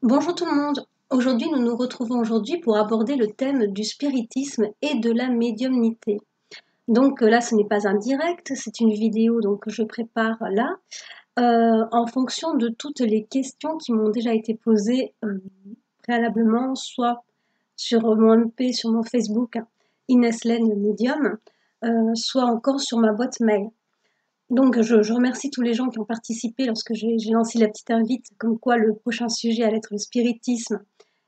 Bonjour tout le monde. Aujourd'hui, nous nous retrouvons aujourd'hui pour aborder le thème du spiritisme et de la médiumnité. Donc là, ce n'est pas un direct, c'est une vidéo donc que je prépare là en fonction de toutes les questions qui m'ont déjà été posées préalablement, soit sur mon MP, sur mon Facebook, Inès Lenne Medium, soit encore sur ma boîte mail. Donc je remercie tous les gens qui ont participé lorsque j'ai lancé la petite invite, comme quoi le prochain sujet allait être le spiritisme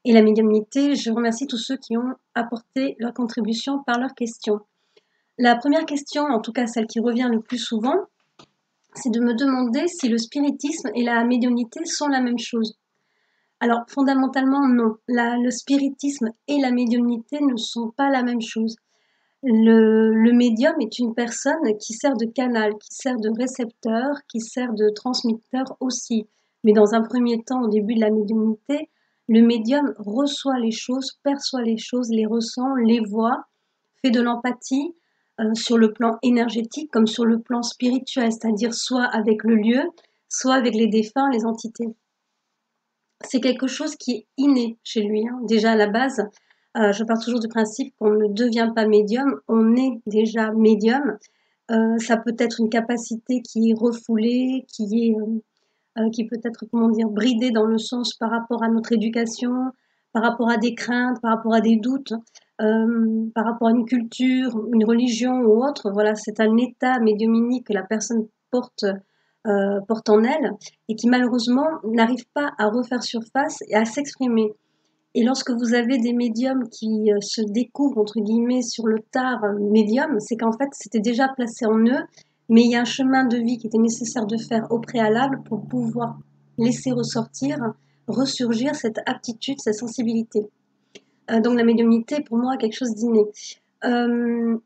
et la médiumnité. Je remercie tous ceux qui ont apporté leur contribution par leurs questions. La première question, en tout cas celle qui revient le plus souvent, c'est de me demander si le spiritisme et la médiumnité sont la même chose. Alors fondamentalement non, le spiritisme et la médiumnité ne sont pas la même chose. Le médium est une personne qui sert de canal, qui sert de récepteur, qui sert de transmetteur aussi. Mais dans un premier temps, au début de la médiumnité, le médium reçoit les choses, perçoit les choses, les ressent, les voit, fait de l'empathie sur le plan énergétique comme sur le plan spirituel, c'est-à-dire soit avec le lieu, soit avec les défunts, les entités. C'est quelque chose qui est inné chez lui, hein. Déjà à la base, je pars toujours du principe qu'on ne devient pas médium, on est déjà médium. Ça peut être une capacité qui est refoulée, qui peut être, comment dire, bridée dans le sens par rapport à notre éducation, par rapport à des craintes, par rapport à des doutes, par rapport à une culture, une religion ou autre. Voilà, c'est un état médiumnique que la personne porte en elle et qui malheureusement n'arrive pas à refaire surface et à s'exprimer. Et lorsque vous avez des médiums qui se découvrent, entre guillemets, sur le tard médium, c'est qu'en fait, c'était déjà placé en eux, mais il y a un chemin de vie qui était nécessaire de faire au préalable pour pouvoir laisser ressortir, ressurgir cette aptitude, cette sensibilité. Donc la médiumnité, pour moi, est quelque chose d'inné. Euh,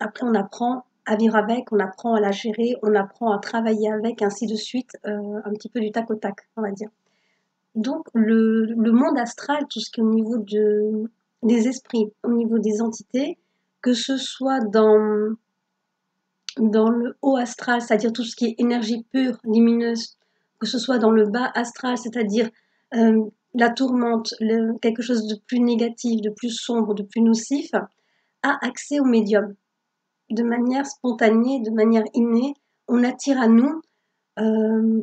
Après, on apprend à vivre avec, on apprend à la gérer, on apprend à travailler avec, ainsi de suite, un petit peu du tac au tac, on va dire. Donc le monde astral, tout ce qui est au niveau des esprits, au niveau des entités, que ce soit dans le haut astral, c'est-à-dire tout ce qui est énergie pure, lumineuse, que ce soit dans le bas astral, c'est-à-dire euh, la tourmente, quelque chose de plus négatif, de plus sombre, de plus nocif, a accès au médium de manière spontanée, de manière innée. On attire à nous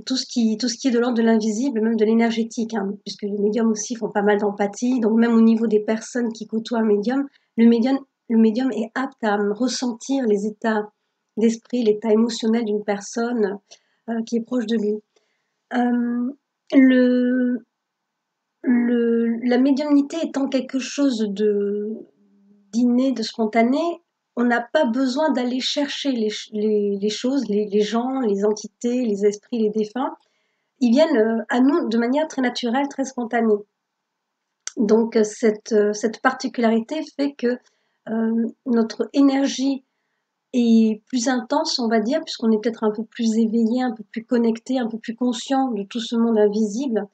tout ce qui est de l'ordre de l'invisible, même de l'énergétique, hein, puisque les médiums aussi font pas mal d'empathie. Donc même au niveau des personnes qui côtoient un médium, le médium, le médium est apte à ressentir les états d'esprit, l'état émotionnel d'une personne qui est proche de lui. Euh, le, la médiumnité étant quelque chose d'inné, de spontané, on n'a pas besoin d'aller chercher les choses, les gens, les entités, les esprits, les défunts. Ils viennent à nous de manière très naturelle, très spontanée. Donc cette particularité fait que notre énergie est plus intense, on va dire, puisqu'on est peut-être un peu plus éveillé, un peu plus connecté, un peu plus conscient de tout ce monde invisible.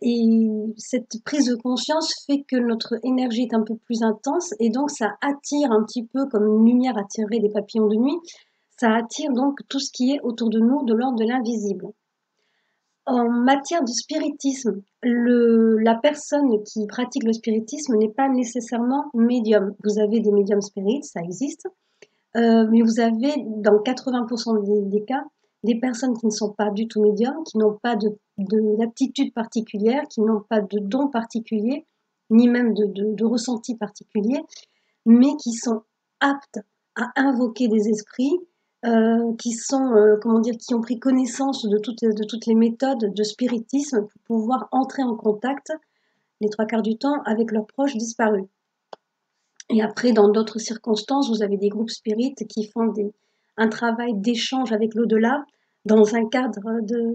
Et cette prise de conscience fait que notre énergie est un peu plus intense et donc ça attire un petit peu comme une lumière attirerait des papillons de nuit. Ça attire donc tout ce qui est autour de nous de l'ordre de l'invisible. En matière de spiritisme, la personne qui pratique le spiritisme n'est pas nécessairement médium. Vous avez des médiums spirites, ça existe, mais vous avez dans 80% des cas des personnes qui ne sont pas du tout médiums, qui n'ont pas d'aptitude particulière, qui n'ont pas de don particulier, ni même de ressenti particulier, mais qui sont aptes à invoquer des esprits, qui sont, comment dire, qui ont pris connaissance de toutes les méthodes de spiritisme pour pouvoir entrer en contact, les trois quarts du temps, avec leurs proches disparus. Et après, dans d'autres circonstances, vous avez des groupes spirites qui font un travail d'échange avec l'au-delà dans un cadre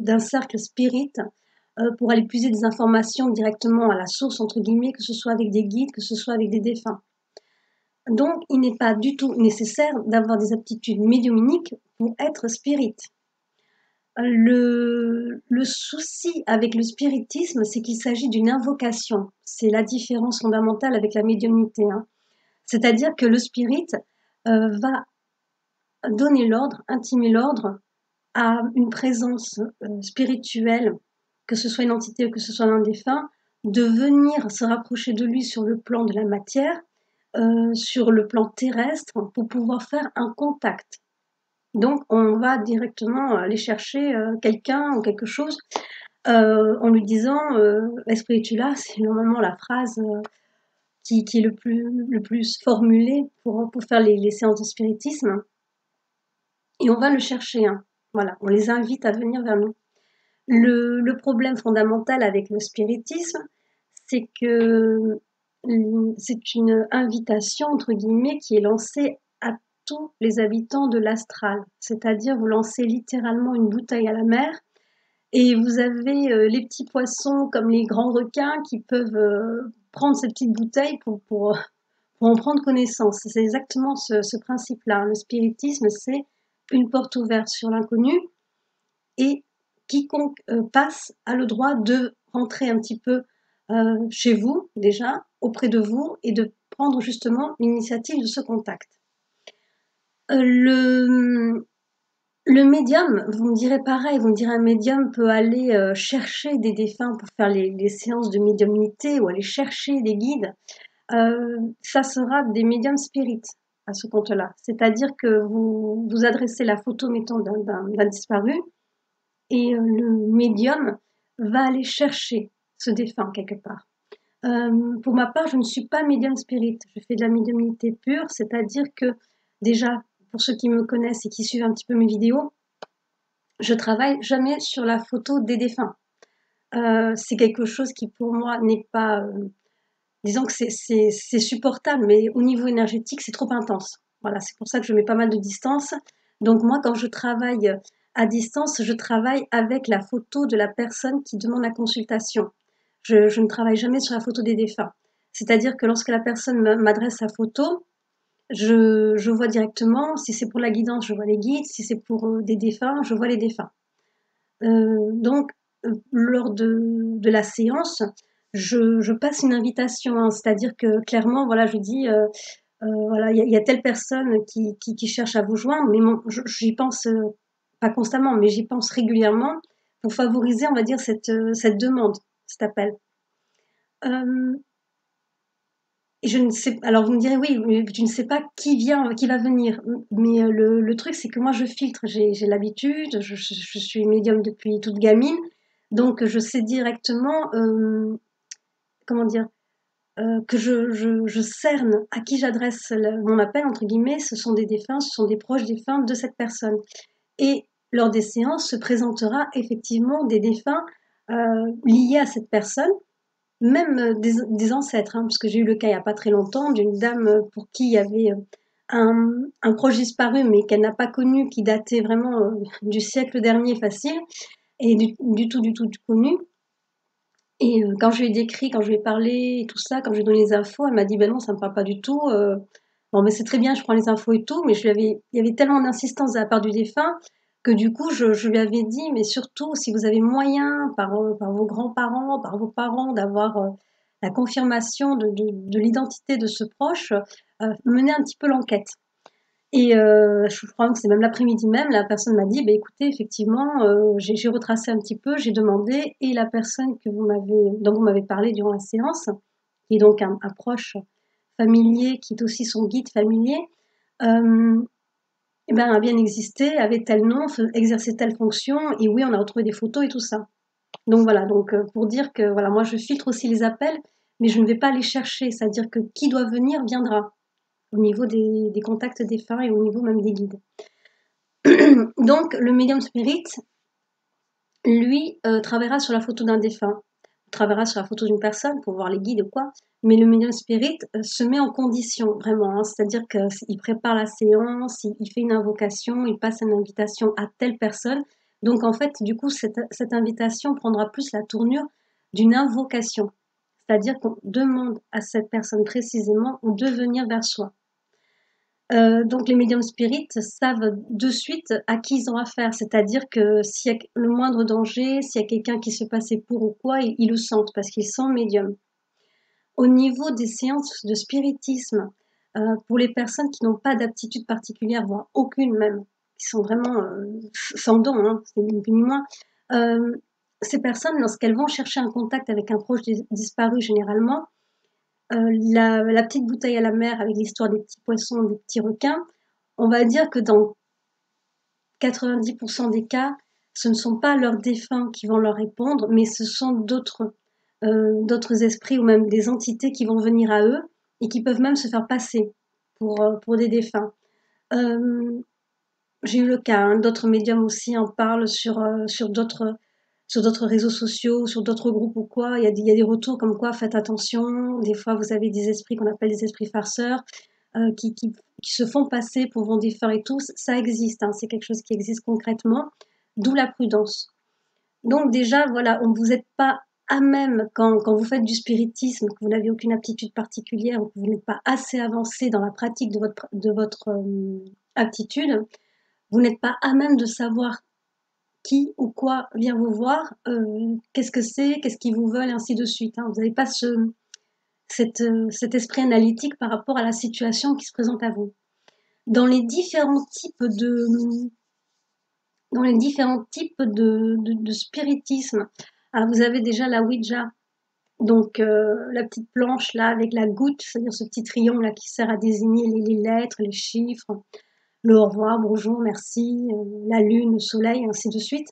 d'un cercle spirit pour aller puiser des informations directement à la source, entre guillemets, que ce soit avec des guides, que ce soit avec des défunts. Donc, il n'est pas du tout nécessaire d'avoir des aptitudes médiumniques pour être spirit. Le souci avec le spiritisme, c'est qu'il s'agit d'une invocation. C'est la différence fondamentale avec la médiumnité, hein. C'est-à-dire que le spirit va donner l'ordre, intimer l'ordre à une présence spirituelle, que ce soit une entité ou que ce soit un défunt, de venir se rapprocher de lui sur le plan de la matière, sur le plan terrestre, pour pouvoir faire un contact. Donc on va directement aller chercher quelqu'un ou quelque chose en lui disant est-ce que tu là? C'est normalement la phrase qui est le plus formulée pour faire les séances de spiritisme. Et on va le chercher. Hein. Voilà, on les invite à venir vers nous. Le problème fondamental avec le spiritisme, c'est que c'est une invitation, entre guillemets, qui est lancée à tous les habitants de l'astral. C'est-à-dire, vous lancez littéralement une bouteille à la mer et vous avez les petits poissons comme les grands requins qui peuvent prendre ces petites bouteilles pour en prendre connaissance. C'est exactement ce principe-là. Le spiritisme, c'est une porte ouverte sur l'inconnu et quiconque passe a le droit de rentrer un petit peu chez vous déjà, auprès de vous, et de prendre justement l'initiative de ce contact. Le médium, vous me direz pareil, vous me direz un médium peut aller chercher des défunts pour faire les séances de médiumnité ou aller chercher des guides. Ça sera des médiums spirites à ce compte-là. C'est-à-dire que vous adressez la photo, mettons, d'un disparu, et le médium va aller chercher ce défunt quelque part. Pour ma part, je ne suis pas médium spirit, je fais de la médiumnité pure, c'est-à-dire que déjà, pour ceux qui me connaissent et qui suivent un petit peu mes vidéos, je travaille jamais sur la photo des défunts. C'est quelque chose qui pour moi n'est pas, disons que c'est supportable, mais au niveau énergétique, c'est trop intense. Voilà, c'est pour ça que je mets pas mal de distance. Donc moi, quand je travaille à distance, je travaille avec la photo de la personne qui demande la consultation. Je ne travaille jamais sur la photo des défunts. C'est-à-dire que lorsque la personne m'adresse sa photo, je vois directement, si c'est pour la guidance, je vois les guides, si c'est pour des défunts, je vois les défunts. Donc, lors de la séance, je passe une invitation, hein, c'est-à-dire que clairement, voilà, je dis, voilà, il y a telle personne qui cherche à vous joindre, mais j'y pense pas constamment, mais j'y pense régulièrement pour favoriser, on va dire, cette demande, cet appel. Je ne sais, alors vous me direz oui, mais tu ne sais pas qui va venir. Mais le truc, c'est que moi, je filtre. J'ai l'habitude. Je suis médium depuis toute gamine, donc je sais directement, comment dire, que je cerne à qui j'adresse mon appel entre guillemets. Ce sont des défunts, ce sont des proches défunts de cette personne. Et lors des séances se présentera effectivement des défunts liés à cette personne même des ancêtres, hein, parce que j'ai eu le cas il n'y a pas très longtemps d'une dame pour qui il y avait un proche disparu, mais qu'elle n'a pas connu, qui datait vraiment du siècle dernier facile, et du tout connu. Et quand je lui ai décrit, quand je lui ai parlé et tout ça, quand je lui ai donné les infos, elle m'a dit ben non, ça me parle pas du tout. Bon, mais c'est très bien, je prends les infos et tout, mais il y avait tellement d'insistance de la part du défunt que du coup, je lui avais dit, mais surtout, si vous avez moyen, par vos grands-parents, par vos parents, d'avoir la confirmation de l'identité de ce proche, menez un petit peu l'enquête. Et je crois que c'est même l'après-midi même, la personne m'a dit, bah, écoutez, effectivement, j'ai retracé un petit peu, j'ai demandé, et la personne dont vous m'avez parlé durant la séance, qui est donc un proche familier, qui est aussi son guide familier, eh ben, a bien existé, avait tel nom, exerçait telle fonction, et oui, on a retrouvé des photos et tout ça. Donc voilà, donc pour dire que voilà, moi je filtre aussi les appels, mais je ne vais pas les chercher, c'est-à-dire que qui doit venir viendra au niveau des contacts défunts et au niveau même des guides. Donc le médium spirit, lui, travaillera sur la photo d'un défunt, travaillera sur la photo d'une personne pour voir les guides ou quoi, mais le médium spirit se met en condition vraiment, hein, c'est-à-dire qu'il prépare la séance, il fait une invocation, il passe une invitation à telle personne. Donc en fait, du coup, cette invitation prendra plus la tournure d'une invocation, c'est-à-dire qu'on demande à cette personne précisément de venir vers soi. Donc les médiums spirites savent de suite à qui ils ont affaire, c'est-à-dire que s'il y a le moindre danger, s'il y a quelqu'un qui se passait pour ou quoi, ils le sentent parce qu'ils sont médiums. Au niveau des séances de spiritisme, pour les personnes qui n'ont pas d'aptitude particulière, voire aucune même, qui sont vraiment sans don, hein, c'est ni plus ni moins, ces personnes, lorsqu'elles vont chercher un contact avec un proche disparu, généralement, la petite bouteille à la mer avec l'histoire des petits poissons, des petits requins, on va dire que dans 90% des cas, ce ne sont pas leurs défunts qui vont leur répondre, mais ce sont d'autres esprits ou même des entités qui vont venir à eux et qui peuvent même se faire passer pour des défunts. J'ai eu le cas, hein, d'autres médiums aussi en parlent sur d'autres réseaux sociaux, sur d'autres groupes ou quoi. Il y a des retours comme quoi faites attention. Des fois, vous avez des esprits qu'on appelle des esprits farceurs qui se font passer pour vos défunts et tout. Ça existe, hein, c'est quelque chose qui existe concrètement, d'où la prudence. Donc déjà, voilà, vous n'êtes pas à même, quand vous faites du spiritisme, que vous n'avez aucune aptitude particulière ou que vous n'êtes pas assez avancé dans la pratique de votre aptitude, vous n'êtes pas à même de savoir qui ou quoi vient vous voir, qu'est-ce que c'est, qu'est-ce qu'ils vous veulent, et ainsi de suite. Hein. Vous n'avez pas cet esprit analytique par rapport à la situation qui se présente à vous. Dans les différents types de spiritisme, vous avez déjà la Ouija, donc la petite planche là avec la goutte, c'est-à-dire ce petit triangle là qui sert à désigner les lettres, les chiffres, le au revoir, bonjour, merci, la lune, le soleil, ainsi de suite.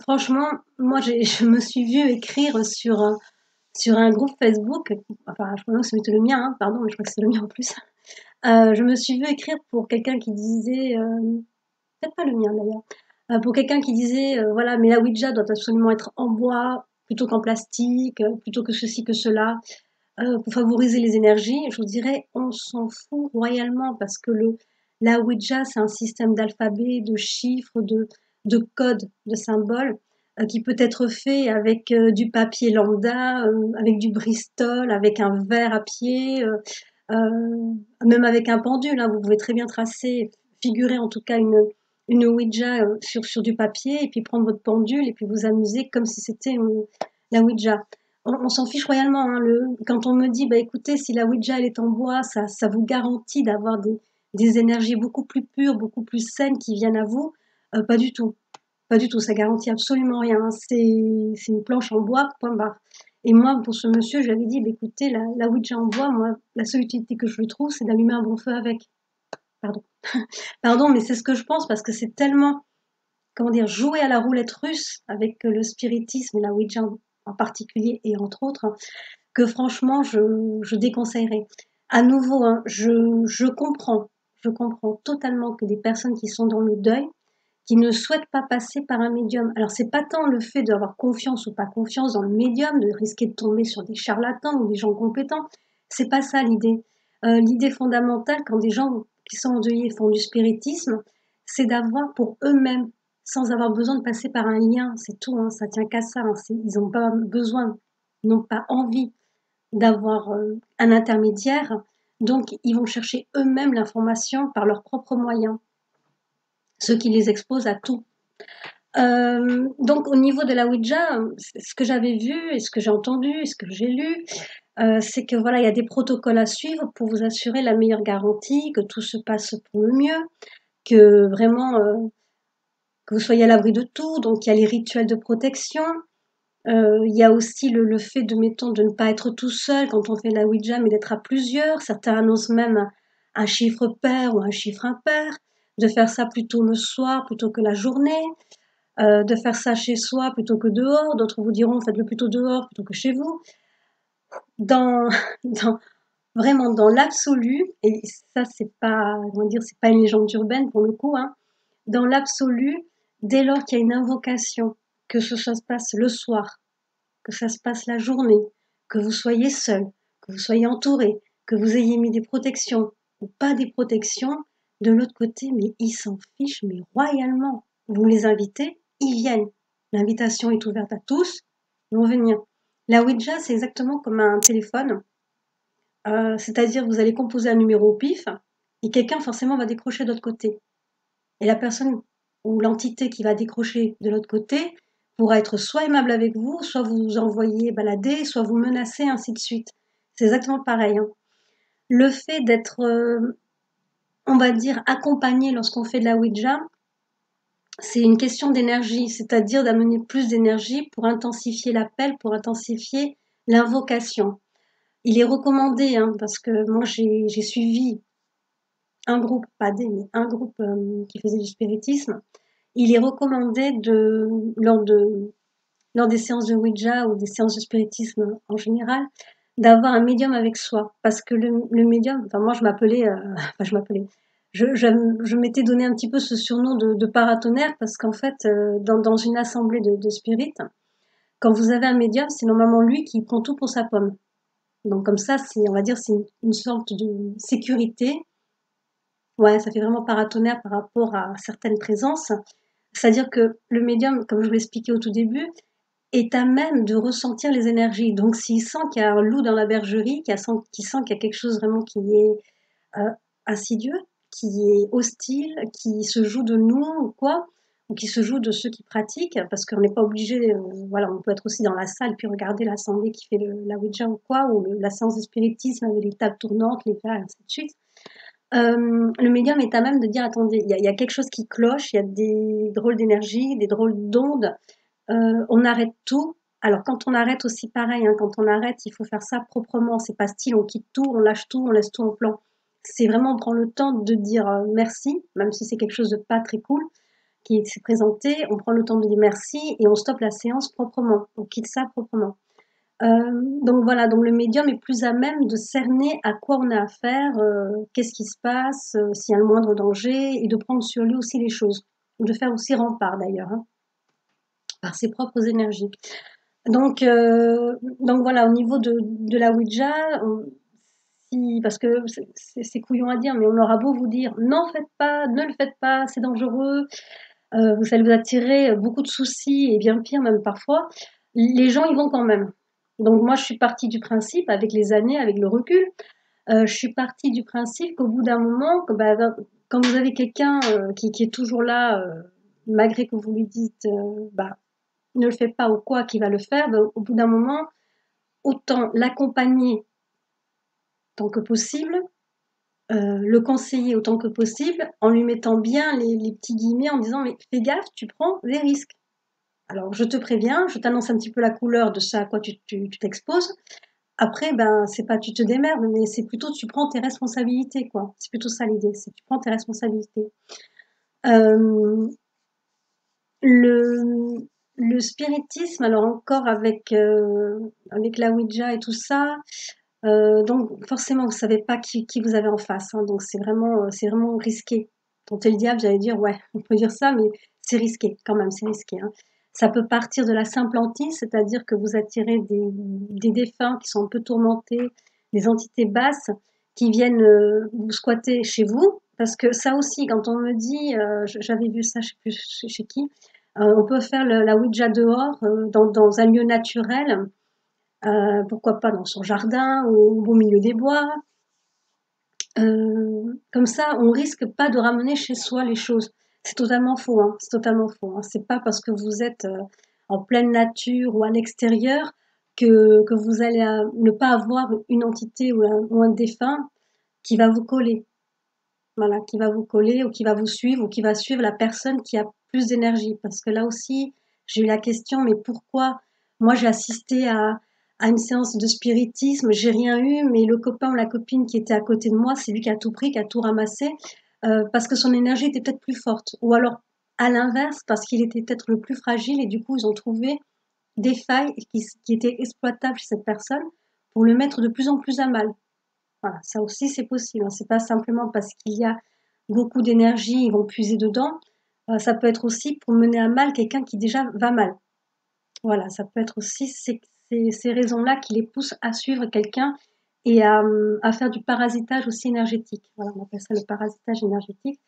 Franchement, moi je me suis vue écrire sur un groupe Facebook, enfin je crois que c'était le mien, hein, pardon, mais je crois que c'est le mien en plus. Je me suis vue écrire pour quelqu'un qui disait, peut-être pas le mien d'ailleurs, pour quelqu'un qui disait, voilà, mais la Ouija doit absolument être en bois plutôt qu'en plastique, plutôt que ceci, que cela, pour favoriser les énergies. Je vous dirais, on s'en fout royalement parce que la Ouija, c'est un système d'alphabet, de chiffres, de codes, de symboles, qui peut être fait avec du papier lambda, avec du Bristol, avec un verre à pied, même avec un pendule. Hein, vous pouvez très bien tracer, figurer en tout cas une Ouija sur du papier et puis prendre votre pendule et puis vous amuser comme si c'était la Ouija. On s'en fiche royalement. Hein, quand on me dit, bah écoutez, si la Ouija elle est en bois, ça vous garantit d'avoir des énergies beaucoup plus pures, beaucoup plus saines qui viennent à vous. Pas du tout. Pas du tout, ça garantit absolument rien. Hein. C'est une planche en bois, point barre. Et moi, pour ce monsieur, je lui avais dit, bah, écoutez, la Ouija en bois, moi, la seule utilité que je lui trouve, c'est d'allumer un bon feu avec. Pardon. Pardon, mais c'est ce que je pense parce que c'est tellement, comment dire, jouer à la roulette russe avec le spiritisme et la Ouija en particulier et entre autres, hein, que franchement, je déconseillerais. À nouveau, hein, je comprends totalement que des personnes qui sont dans le deuil, qui ne souhaitent pas passer par un médium. Alors, c'est pas tant le fait d'avoir confiance ou pas confiance dans le médium, de risquer de tomber sur des charlatans ou des gens compétents. C'est pas ça l'idée. L'idée fondamentale, quand des gens qui sont endeuillés font du spiritisme, c'est d'avoir pour eux-mêmes, sans avoir besoin de passer par un lien, c'est tout, hein, ça tient qu'à ça. Hein, ils n'ont pas besoin, ils n'ont pas envie d'avoir un intermédiaire, donc ils vont chercher eux-mêmes l'information par leurs propres moyens, ce qui les expose à tout. Donc au niveau de la Ouija, ce que j'avais vu et ce que j'ai entendu et ce que j'ai lu, c'est que voilà, il y a des protocoles à suivre pour vous assurer la meilleure garantie, que tout se passe pour le mieux, que vraiment que vous soyez à l'abri de tout. Donc il y a les rituels de protection. Il y a aussi le fait de, mettons, de ne pas être tout seul quand on fait la Ouija, mais d'être à plusieurs. Certains annoncent même un chiffre pair ou un chiffre impair, de faire ça plutôt le soir plutôt que la journée, de faire ça chez soi plutôt que dehors. D'autres vous diront faites-le plutôt dehors plutôt que chez vous. Dans, dans, vraiment dans l'absolu, et ça c'est pas, comment dire, c'est pas une légende urbaine pour le coup, hein, dans l'absolu, dès lors qu'il y a une invocation, que ça se passe le soir, que ça se passe la journée, que vous soyez seul, que vous soyez entouré, que vous ayez mis des protections ou pas des protections, de l'autre côté, mais ils s'en fichent, mais royalement. Vous les invitez, ils viennent. L'invitation est ouverte à tous, ils vont venir. La Ouija, c'est exactement comme un téléphone, c'est-à-dire vous allez composer un numéro au pif et quelqu'un forcément va décrocher de l'autre côté. Et la personne ou l'entité qui va décrocher de l'autre côté pourra être soit aimable avec vous, soit vous envoyer balader, soit vous menacer, ainsi de suite. C'est exactement pareil. Hein. Le fait d'être, on va dire, accompagné lorsqu'on fait de la Ouija, c'est une question d'énergie, c'est-à-dire d'amener plus d'énergie pour intensifier l'appel, pour intensifier l'invocation. Il est recommandé, hein, parce que moi j'ai suivi un groupe, pas des, mais un groupe qui faisait du spiritisme. Il est recommandé lors des séances de Ouija ou des séances de spiritisme en général, d'avoir un médium avec soi. Parce que le médium, enfin moi je m'appelais, enfin je m'appelais, je m'étais donné un petit peu ce surnom de paratonnerre parce qu'en fait, dans une assemblée de spirites, quand vous avez un médium, c'est normalement lui qui prend tout pour sa pomme. Donc comme ça, c'est, on va dire, c'est une sorte de sécurité. Ouais, ça fait vraiment paratonnerre par rapport à certaines présences. C'est-à-dire que le médium, comme je vous l'expliquais au tout début, est à même de ressentir les énergies. Donc s'il sent qu'il y a un loup dans la bergerie, qu'il sent qu'il y a quelque chose vraiment qui est insidieux, qui est hostile, qui se joue de nous ou quoi, ou qui se joue de ceux qui pratiquent, parce qu'on n'est pas obligé, voilà, on peut être aussi dans la salle puis regarder l'assemblée qui fait la Ouija ou quoi, ou la séance de spiritisme avec les tables tournantes, les verres, et ainsi de suite. Le médium est à même de dire attendez, il y a quelque chose qui cloche, il y a des drôles d'énergie, des drôles d'ondes, on arrête tout. Alors quand on arrête aussi pareil, hein, quand on arrête, il faut faire ça proprement. C'est pas style on quitte tout, on lâche tout, on laisse tout en plan. C'est vraiment on prend le temps de dire merci, même si c'est quelque chose de pas très cool qui s'est présenté. On prend le temps de dire merci et on stoppe la séance proprement. On quitte ça proprement. Donc voilà, donc le médium est plus à même de cerner à quoi on a affaire, qu'est-ce qui se passe, s'il y a le moindre danger, et de prendre sur lui aussi les choses, de faire aussi rempart d'ailleurs, hein, par ses propres énergies. Donc voilà, au niveau de la Ouija, parce que c'est couillon à dire, mais on aura beau vous dire n'en faites pas, ne le faites pas, c'est dangereux, vous allez vous attirer beaucoup de soucis et bien pire même parfois, les gens y vont quand même. Donc moi je suis partie du principe, avec les années, avec le recul, je suis partie du principe qu'au bout d'un moment, quand vous avez quelqu'un qui est toujours là, malgré que vous lui dites ne le fais pas ou quoi, qui va le faire, au bout d'un moment, autant l'accompagner tant que possible, le conseiller autant que possible, en lui mettant bien les petits guillemets, en disant mais fais gaffe, tu prends des risques. Alors je te préviens, je t'annonce un petit peu la couleur de ça à quoi tu t'exposes. Après, ben c'est pas tu te démerdes, mais c'est plutôt tu prends tes responsabilités, quoi. C'est plutôt ça l'idée, c'est tu prends tes responsabilités. Euh, le, le spiritisme, alors encore avec la Ouija et tout ça, donc forcément, vous savez pas qui vous avez en face, hein, donc c'est vraiment risqué. Tenter le diable, j'allais dire, ouais, on peut dire ça, mais c'est risqué quand même, c'est risqué, hein. Ça peut partir de la simple hantise, c'est-à-dire que vous attirez des défunts qui sont un peu tourmentés, des entités basses qui viennent vous squatter chez vous. Parce que ça aussi, quand on me dit, j'avais vu ça, je sais plus chez qui, on peut faire la Ouija dehors, dans un lieu naturel, pourquoi pas dans son jardin ou au beau milieu des bois. Comme ça, on risque pas de ramener chez soi les choses. C'est totalement faux, hein, c'est totalement faux, hein. C'est pas parce que vous êtes en pleine nature ou à l'extérieur que vous allez ne pas avoir une entité ou un défunt qui va vous coller. Voilà, qui va vous coller ou qui va vous suivre ou qui va suivre la personne qui a plus d'énergie. Parce que là aussi, j'ai eu la question, mais pourquoi moi j'ai assisté à une séance de spiritisme, j'ai rien eu, mais le copain ou la copine qui était à côté de moi, c'est lui qui a tout pris, qui a tout ramassé, parce que son énergie était peut-être plus forte. Ou alors, à l'inverse, parce qu'il était peut-être le plus fragile et du coup, ils ont trouvé des failles qui étaient exploitables chez cette personne pour le mettre de plus en plus à mal. Voilà, ça aussi c'est possible, hein. C'est pas simplement parce qu'il y a beaucoup d'énergie, ils vont puiser dedans. Ça peut être aussi pour mener à mal quelqu'un qui déjà va mal. Voilà, ça peut être aussi ces raisons-là qui les poussent à suivre quelqu'un et à faire du parasitage aussi énergétique. Voilà, on appelle ça le parasitage énergétique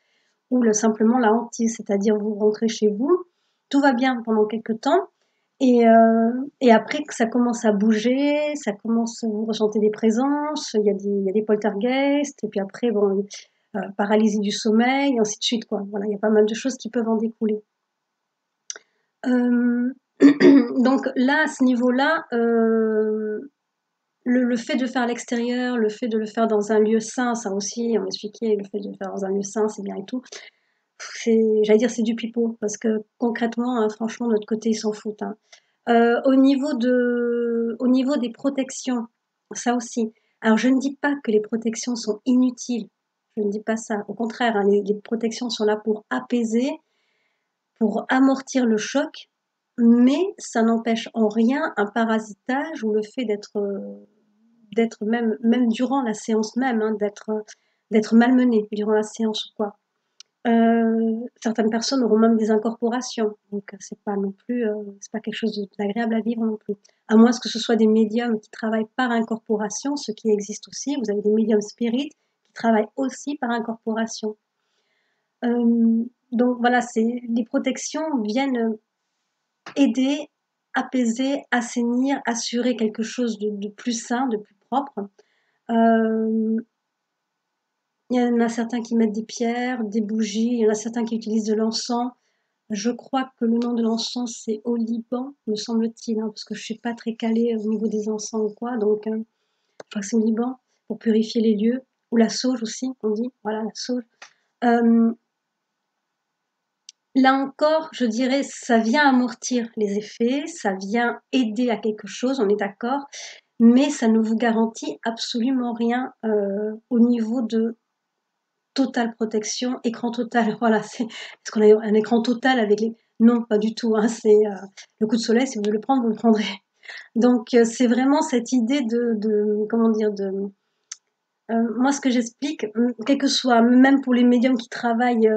ou simplement la hantise, c'est-à-dire vous rentrez chez vous, tout va bien pendant quelques temps, et après que ça commence à bouger, ça commence, vous ressentez des présences, il y a des poltergeists, et puis après, bon, paralysie du sommeil, et ainsi de suite, quoi. Voilà, il y a pas mal de choses qui peuvent en découler. Euh, donc là, à ce niveau-là, le fait de faire à l'extérieur, le fait de le faire dans un lieu sain, ça aussi, on m'expliquait, le fait de le faire dans un lieu sain, c'est bien et tout. j'allais dire c'est du pipeau, parce que concrètement, hein, franchement, de notre côté, ils s'en foutent. Hein. Au niveau des protections, ça aussi. Alors, je ne dis pas que les protections sont inutiles. Je ne dis pas ça. Au contraire, hein, les protections sont là pour apaiser, pour amortir le choc, mais ça n'empêche en rien un parasitage ou le fait d'être même durant la séance même, hein, d'être malmené durant la séance ou quoi. Certaines personnes auront même des incorporations, donc c'est pas non plus, c'est pas quelque chose d'agréable à vivre non plus. À moins que ce soit des médiums qui travaillent par incorporation, ce qui existe aussi. Vous avez des médiums spirites qui travaillent aussi par incorporation. Donc voilà, les protections viennent aider, apaiser, assainir, assurer quelque chose de plus sain, de plus propre. Il y en a certains qui mettent des pierres, des bougies, il y en a certains qui utilisent de l'encens. Je crois que le nom de l'encens, c'est au Liban, me semble-t-il, hein, parce que je ne suis pas très calée au niveau des encens ou quoi, donc je crois que c'est au Liban, pour purifier les lieux, ou la sauge aussi, on dit, voilà, la sauge. Là encore, je dirais, ça vient amortir les effets, ça vient aider à quelque chose, on est d'accord, mais ça ne vous garantit absolument rien au niveau de totale protection, écran total, voilà, c'est parce qu'on a un écran total avec les... Non, pas du tout, hein, c'est le coup de soleil, si vous voulez le prendre, vous le prendrez. Donc c'est vraiment cette idée comment dire, moi ce que j'explique, quel que soit, même pour les médiums qui travaillent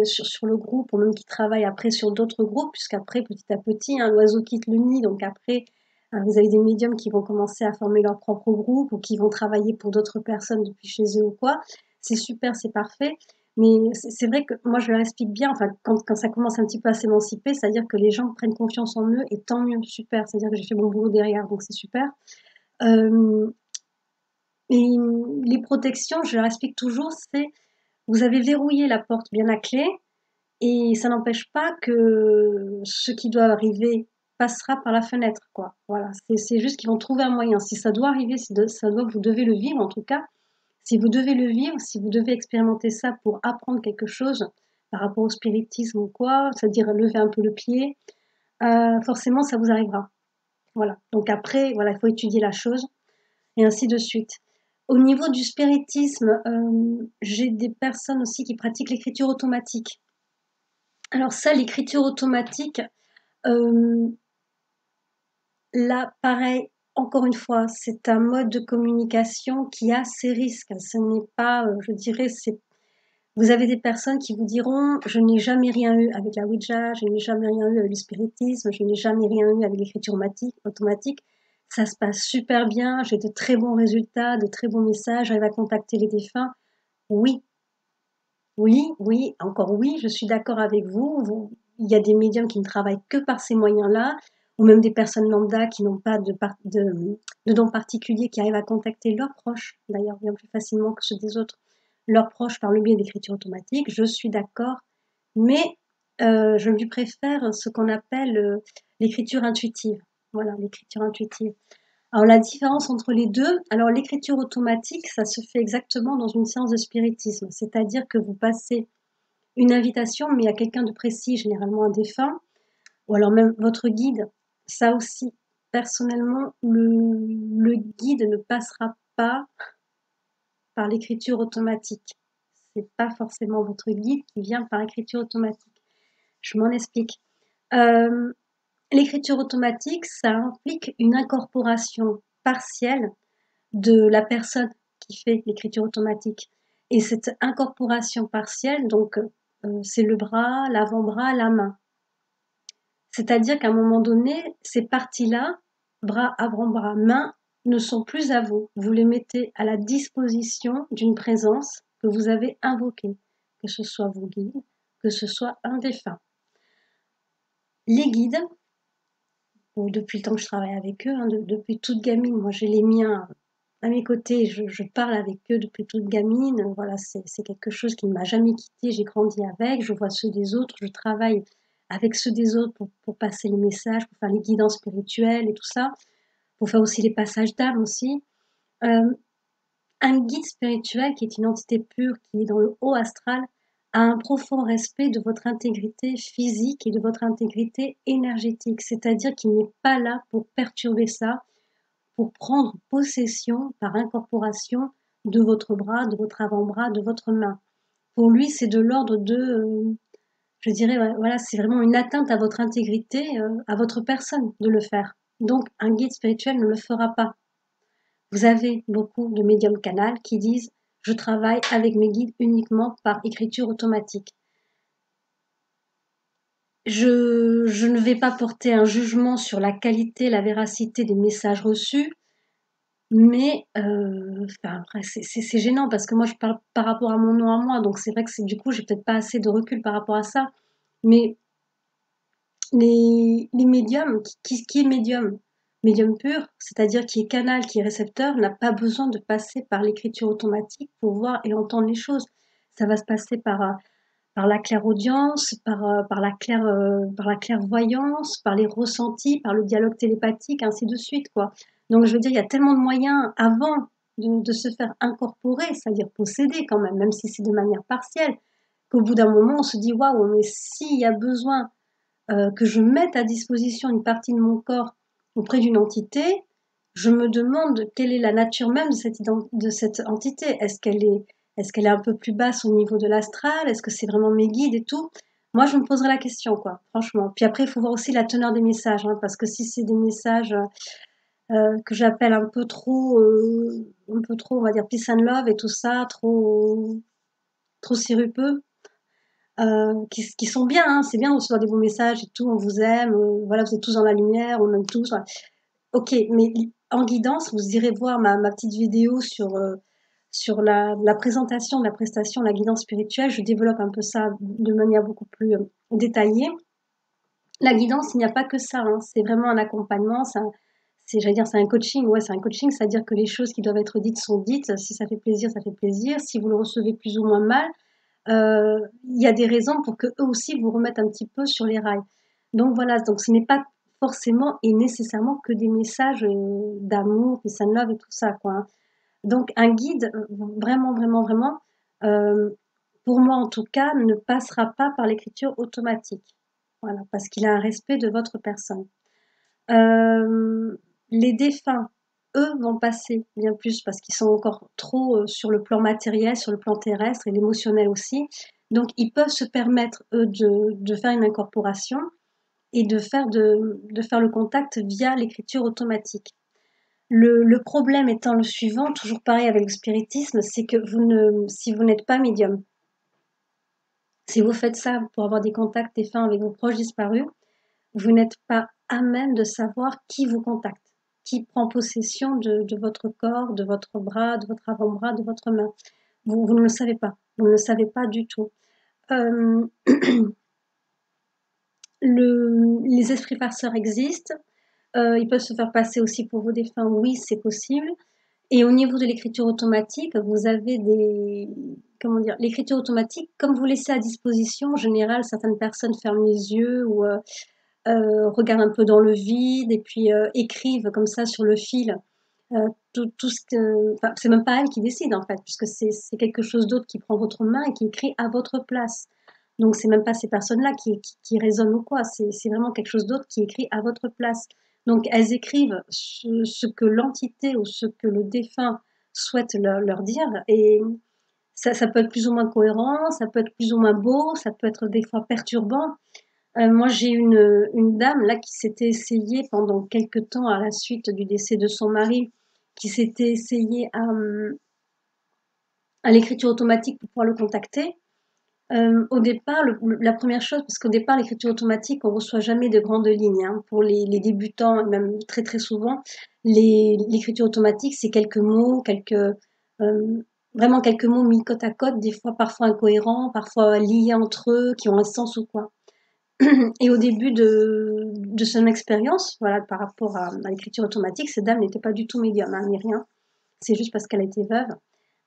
sur le groupe, ou même qui travaillent après sur d'autres groupes, puisqu'après, petit à petit, hein, l'oiseau quitte le nid, donc après, vous avez des médiums qui vont commencer à former leur propre groupe, ou qui vont travailler pour d'autres personnes depuis chez eux ou quoi. C'est super, c'est parfait. Mais c'est vrai que moi, je leur explique bien, enfin, quand ça commence un petit peu à s'émanciper, c'est-à-dire que les gens prennent confiance en eux, et tant mieux, super. C'est-à-dire que j'ai fait mon boulot derrière, donc c'est super. Et les protections, je leur explique toujours, c'est vous avez verrouillé la porte bien à clé, et ça n'empêche pas que ce qui doit arriver passera par la fenêtre, quoi. Voilà, c'est juste qu'ils vont trouver un moyen. Si ça doit arriver, si ça doit, vous devez le vivre en tout cas. Si vous devez le vivre, si vous devez expérimenter ça pour apprendre quelque chose par rapport au spiritisme ou quoi, c'est-à-dire lever un peu le pied, forcément ça vous arrivera. Voilà. Donc après, voilà, il faut étudier la chose et ainsi de suite. Au niveau du spiritisme, j'ai des personnes aussi qui pratiquent l'écriture automatique. Alors ça, l'écriture automatique, là, pareil, encore une fois, c'est un mode de communication qui a ses risques. Ce n'est pas, je dirais, vous avez des personnes qui vous diront: «Je n'ai jamais rien eu avec la Ouija, je n'ai jamais rien eu avec le spiritisme, je n'ai jamais rien eu avec l'écriture automatique. Ça se passe super bien, j'ai de très bons résultats, de très bons messages, j'arrive à contacter les défunts». Oui, oui, oui, encore oui, je suis d'accord avec vous. Il y a des médiums qui ne travaillent que par ces moyens-là, ou même des personnes lambda qui n'ont pas de dons particuliers, qui arrivent à contacter leurs proches, d'ailleurs bien plus facilement que ceux des autres, leurs proches par le biais d'écriture automatique. Je suis d'accord, mais je lui préfère ce qu'on appelle l'écriture intuitive. Voilà, l'écriture intuitive. Alors la différence entre les deux, alors l'écriture automatique, ça se fait exactement dans une séance de spiritisme, c'est-à-dire que vous passez une invitation, mais à quelqu'un de précis, généralement un défunt, ou alors même votre guide. Ça aussi, personnellement, le guide ne passera pas par l'écriture automatique. C'est pas forcément votre guide qui vient par écriture automatique. Je m'en explique. L'écriture automatique, ça implique une incorporation partielle de la personne qui fait l'écriture automatique. Et cette incorporation partielle, donc, c'est le bras, l'avant-bras, la main. C'est-à-dire qu'à un moment donné, ces parties-là, bras, avant-bras, main, ne sont plus à vous. Vous les mettez à la disposition d'une présence que vous avez invoquée, que ce soit vos guides, que ce soit un défunt. Les guides, depuis le temps que je travaille avec eux, hein, depuis toute gamine, moi j'ai les miens à mes côtés, je parle avec eux depuis toute gamine, voilà, c'est quelque chose qui ne m'a jamais quittée, j'ai grandi avec, je vois ceux des autres, je travaille avec ceux des autres pour passer les messages, pour faire les guidances spirituelles et tout ça, pour faire aussi les passages d'âme aussi. Un guide spirituel qui est une entité pure, qui est dans le haut astral, a un profond respect de votre intégrité physique et de votre intégrité énergétique. C'est-à-dire qu'il n'est pas là pour perturber ça, pour prendre possession par incorporation de votre bras, de votre avant-bras, de votre main. Pour lui, c'est de l'ordre de, je dirais, voilà, c'est vraiment une atteinte à votre intégrité, à votre personne de le faire. Donc, un guide spirituel ne le fera pas. Vous avez beaucoup de médiums canals qui disent « je travaille avec mes guides uniquement par écriture automatique ». Je ne vais pas porter un jugement sur la qualité, la véracité des messages reçus, mais enfin, après c'est gênant parce que moi je parle par rapport à mon nom à moi, donc c'est vrai que c'est du coup j'ai peut-être pas assez de recul par rapport à ça, mais les médiums, qui est médium? Médium pur, c'est-à-dire qui est canal, qui est récepteur, n'a pas besoin de passer par l'écriture automatique pour voir et entendre les choses. Ça va se passer par la clairaudience, par la clairvoyance, par les ressentis, par le dialogue télépathique, ainsi de suite, quoi. Donc je veux dire, il y a tellement de moyens avant de se faire incorporer, c'est-à-dire posséder quand même si c'est de manière partielle, qu'au bout d'un moment, on se dit: «Waouh, mais s'il y a besoin que je mette à disposition une partie de mon corps auprès d'une entité, je me demande quelle est la nature même de cette entité. Est-ce qu'elle est un peu plus basse au niveau de l'astral? Est-ce que c'est vraiment mes guides et tout? Moi, je me poserais la question, quoi, franchement. Puis après, il faut voir aussi la teneur des messages, hein, parce que si c'est des messages que j'appelle un peu trop, on va dire, peace and love et tout ça, trop sirupeux, qui sont bien, hein, c'est bien de recevoir des beaux messages et tout, on vous aime, voilà, vous êtes tous dans la lumière, on aime tous. Voilà. Ok, mais en guidance, vous irez voir ma petite vidéo sur la présentation de la prestation, la guidance spirituelle. Je développe un peu ça de manière beaucoup plus détaillée. La guidance, il n'y a pas que ça, hein, c'est vraiment un accompagnement, j'allais dire, c'est un coaching, ouais, c'est un coaching, c'est-à-dire que les choses qui doivent être dites sont dites. Si ça fait plaisir, ça fait plaisir. Si vous le recevez plus ou moins mal, il y a des raisons pour que eux aussi vous remettent un petit peu sur les rails. Donc voilà, donc ce n'est pas forcément et nécessairement que des messages d'amour, peace and love et tout ça, quoi, hein. Donc un guide, vraiment, vraiment, vraiment, pour moi en tout cas, ne passera pas par l'écriture automatique. Voilà, parce qu'il a un respect de votre personne. Les défunts, eux, vont passer bien plus parce qu'ils sont encore trop sur le plan matériel, sur le plan terrestre et l'émotionnel aussi. Donc, ils peuvent se permettre, eux, de faire une incorporation et de faire le contact via l'écriture automatique. Le problème étant le suivant, toujours pareil avec le spiritisme, c'est que si vous n'êtes pas médium, si vous faites ça pour avoir des contacts défunts avec vos proches disparus, vous n'êtes pas à même de savoir qui vous contacte, qui prend possession de votre corps, de votre bras, de votre avant-bras, de votre main. Vous ne le savez pas. Vous ne le savez pas du tout. Les esprits farceurs existent. Ils peuvent se faire passer aussi pour vos défunts. Oui, c'est possible. Et au niveau de l'écriture automatique, vous avez comment dire, l'écriture automatique, comme vous laissez à disposition, en général, certaines personnes ferment les yeux ou regardent un peu dans le vide et puis écrivent comme ça sur le fil tout ce que. Enfin, c'est même pas elle qui décide en fait, puisque c'est quelque chose d'autre qui prend votre main et qui écrit à votre place. Donc c'est même pas ces personnes-là qui raisonnent ou quoi, c'est vraiment quelque chose d'autre qui écrit à votre place. Donc elles écrivent ce que l'entité ou ce que le défunt souhaite leur dire et ça peut être plus ou moins cohérent, ça peut être plus ou moins beau, ça peut être des fois perturbant. Moi, j'ai une dame là qui s'était essayée pendant quelque temps à la suite du décès de son mari, qui s'était essayée à l'écriture automatique pour pouvoir le contacter. Au départ, la première chose, parce qu'au départ, l'écriture automatique, on reçoit jamais de grandes lignes, hein, pour les débutants, même très très souvent, l'écriture automatique, c'est quelques mots, vraiment quelques mots mis côte à côte, des fois parfois incohérents, parfois liés entre eux, qui ont un sens ou quoi. Et au début de son expérience, voilà, par rapport à l'écriture automatique, cette dame n'était pas du tout médium, hein, ni rien. C'est juste parce qu'elle a été veuve.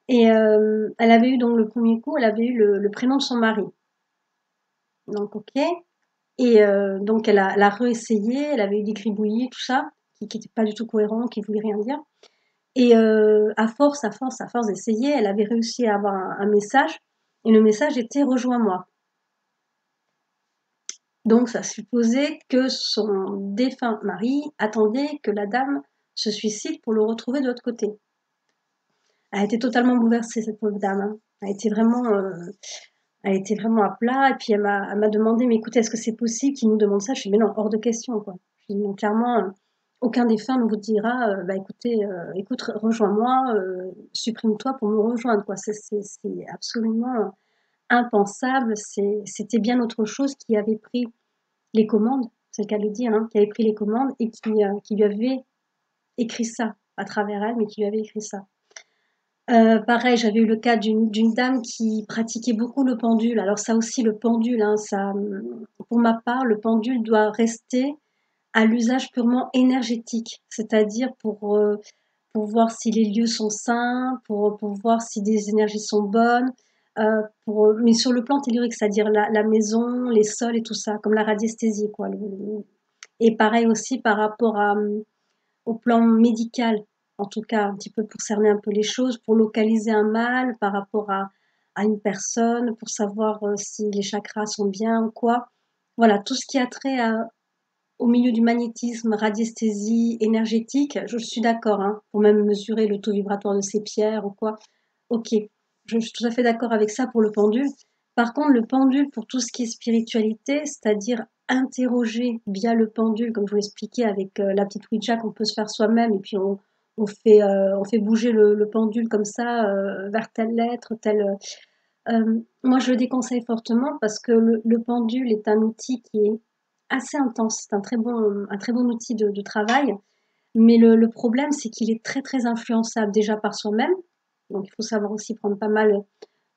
Et elle avait eu donc le premier coup, elle avait eu le prénom de son mari. Donc ok. Et donc elle a réessayé, elle avait eu des gribouillis, tout ça, qui n'étaient pas du tout cohérents, qui voulaient rien dire. Et à force d'essayer, elle avait réussi à avoir un message Et le message était: «Rejoins-moi». Donc ça supposait que son défunt mari attendait que la dame se suicide pour le retrouver de l'autre côté. Elle a été totalement bouleversée, cette pauvre dame, hein. Elle était vraiment à plat et puis elle m'a demandé: «Mais écoutez, est-ce que c'est possible qu'il nous demande ça?» Je lui ai dit: «Mais non, hors de question, quoi». Je lui ai dit: «Non, clairement, aucun défunt ne vous dira, bah, écoutez, écoute, rejoins-moi, supprime-toi pour me rejoindre, quoi». C'est absolument impensable. C'était bien autre chose qui avait pris les commandes, c'est le cas de le dire, hein, qui avait pris les commandes et qui lui avait écrit ça à travers elle, mais qui lui avait écrit ça. Pareil, j'avais eu le cas d'une dame qui pratiquait beaucoup le pendule. Alors ça aussi, le pendule, hein, ça, pour ma part, le pendule doit rester à l'usage purement énergétique, c'est-à-dire pour voir si les lieux sont sains, pour voir si des énergies sont bonnes, mais sur le plan tellurique, c'est-à-dire la maison, les sols et tout ça, comme la radiesthésie, quoi. Et pareil aussi par rapport au plan médical, en tout cas un petit peu pour cerner un peu les choses, pour localiser un mal par rapport à une personne, pour savoir si les chakras sont bien ou quoi. Voilà, tout ce qui a trait au milieu du magnétisme, radiesthésie, énergétique, je suis d'accord, hein, pour même mesurer le taux vibratoire de ces pierres ou quoi. Ok, je suis tout à fait d'accord avec ça pour le pendule. Par contre, le pendule pour tout ce qui est spiritualité, c'est-à-dire interroger via le pendule, comme je vous l'expliquais avec la petite Ouija qu'on peut se faire soi-même, et puis on fait bouger le pendule comme ça vers telle lettre, telle. Moi, je le déconseille fortement parce que le pendule est un outil qui est assez intense. C'est un très bon outil de travail. Mais le problème, c'est qu'il est très, très influençable déjà par soi-même. Donc, il faut savoir aussi prendre pas mal